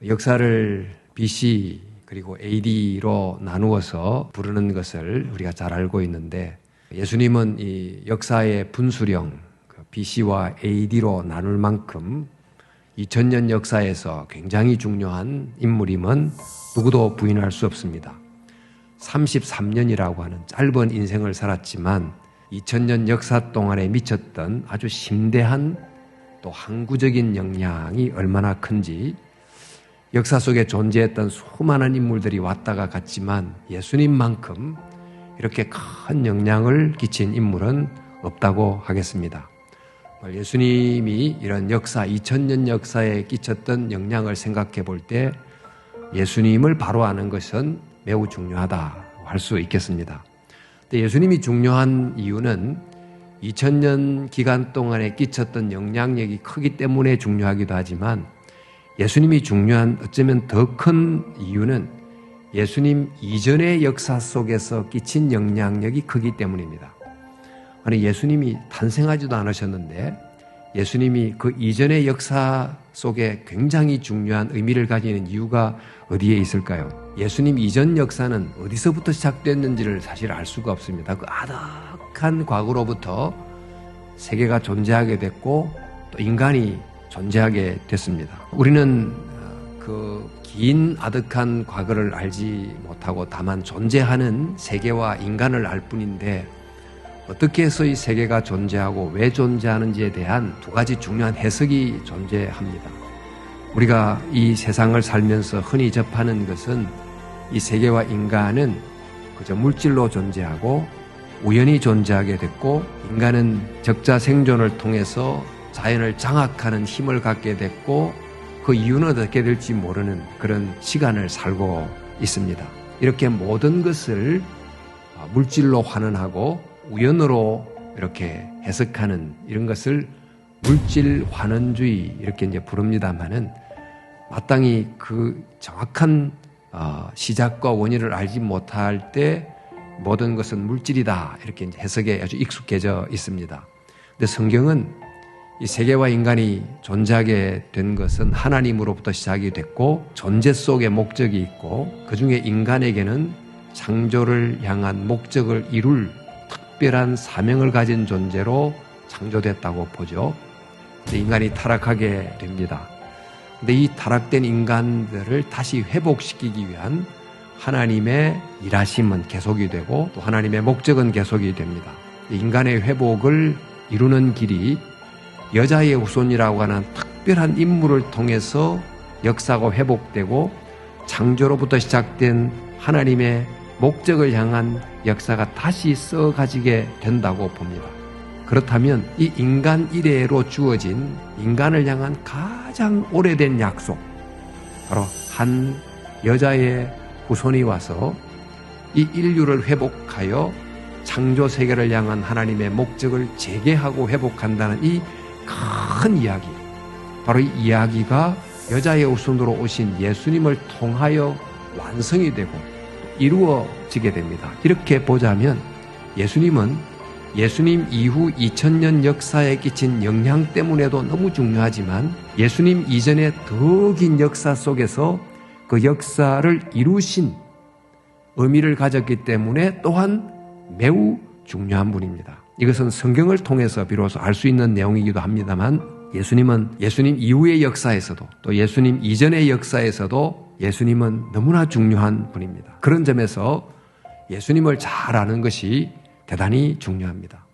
역사를 BC 그리고 AD로 나누어서 부르는 것을 우리가 잘 알고 있는데, 예수님은 이 역사의 분수령 BC와 AD로 나눌 만큼 2000년 역사에서 굉장히 중요한 인물임은 누구도 부인할 수 없습니다. 33년이라고 하는 짧은 인생을 살았지만 2000년 역사 동안에 미쳤던 아주 심대한 또 항구적인 영향이 얼마나 큰지, 역사 속에 존재했던 수많은 인물들이 왔다가 갔지만 예수님만큼 이렇게 큰 영향을 끼친 인물은 없다고 하겠습니다. 예수님이 이런 역사, 2000년 역사에 끼쳤던 영향을 생각해 볼 때 예수님을 바로 아는 것은 매우 중요하다고 할 수 있겠습니다. 근데 예수님이 중요한 이유는 2000년 기간 동안에 끼쳤던 영향력이 크기 때문에 중요하기도 하지만, 예수님이 중요한 어쩌면 더 큰 이유는 예수님 이전의 역사 속에서 끼친 영향력이 크기 때문입니다. 아니, 예수님이 탄생하지도 않으셨는데 예수님이 그 이전의 역사 속에 굉장히 중요한 의미를 가지는 이유가 어디에 있을까요? 예수님 이전 역사는 어디서부터 시작됐는지를 사실 알 수가 없습니다. 그 아득한 과거로부터 세계가 존재하게 됐고 또 인간이 존재하게 됐습니다. 우리는 그 긴 아득한 과거를 알지 못하고 다만 존재하는 세계와 인간을 알 뿐인데, 어떻게 해서 이 세계가 존재하고 왜 존재하는지에 대한 두 가지 중요한 해석이 존재합니다. 우리가 이 세상을 살면서 흔히 접하는 것은 이 세계와 인간은 그저 물질로 존재하고 우연히 존재하게 됐고, 인간은 적자 생존을 통해서 자연을 장악하는 힘을 갖게 됐고, 그 이유는 어떻게 될지 모르는 그런 시간을 살고 있습니다. 이렇게 모든 것을 물질로 환원하고 우연으로 이렇게 해석하는 이런 것을 물질 환원주의 이렇게 이제 부릅니다만은, 마땅히 그 정확한 시작과 원인을 알지 못할 때 모든 것은 물질이다 이렇게 이제 해석에 아주 익숙해져 있습니다. 근데 성경은 이 세계와 인간이 존재하게 된 것은 하나님으로부터 시작이 됐고 존재 속에 목적이 있고, 그 중에 인간에게는 창조를 향한 목적을 이룰 특별한 사명을 가진 존재로 창조됐다고 보죠. 근데 인간이 타락하게 됩니다. 근데 이 타락된 인간들을 다시 회복시키기 위한 하나님의 일하심은 계속이 되고 또 하나님의 목적은 계속이 됩니다. 인간의 회복을 이루는 길이 여자의 후손이라고 하는 특별한 인물을 통해서 역사가 회복되고 창조로부터 시작된 하나님의 목적을 향한 역사가 다시 써가지게 된다고 봅니다. 그렇다면 이 인간 이래로 주어진 인간을 향한 가장 오래된 약속, 바로 한 여자의 후손이 와서 이 인류를 회복하여 창조 세계를 향한 하나님의 목적을 재개하고 회복한다는 이 큰 이야기, 바로 이 이야기가 여자의 후손으로 오신 예수님을 통하여 완성이 되고 이루어지게 됩니다. 이렇게 보자면 예수님은 예수님 이후 2000년 역사에 끼친 영향 때문에도 너무 중요하지만, 예수님 이전의 더 긴 역사 속에서 그 역사를 이루신 의미를 가졌기 때문에 또한 매우 중요한 분입니다. 이것은 성경을 통해서 비로소 알 수 있는 내용이기도 합니다만, 예수님은 예수님 이후의 역사에서도 또 예수님 이전의 역사에서도 예수님은 너무나 중요한 분입니다. 그런 점에서 예수님을 잘 아는 것이 대단히 중요합니다.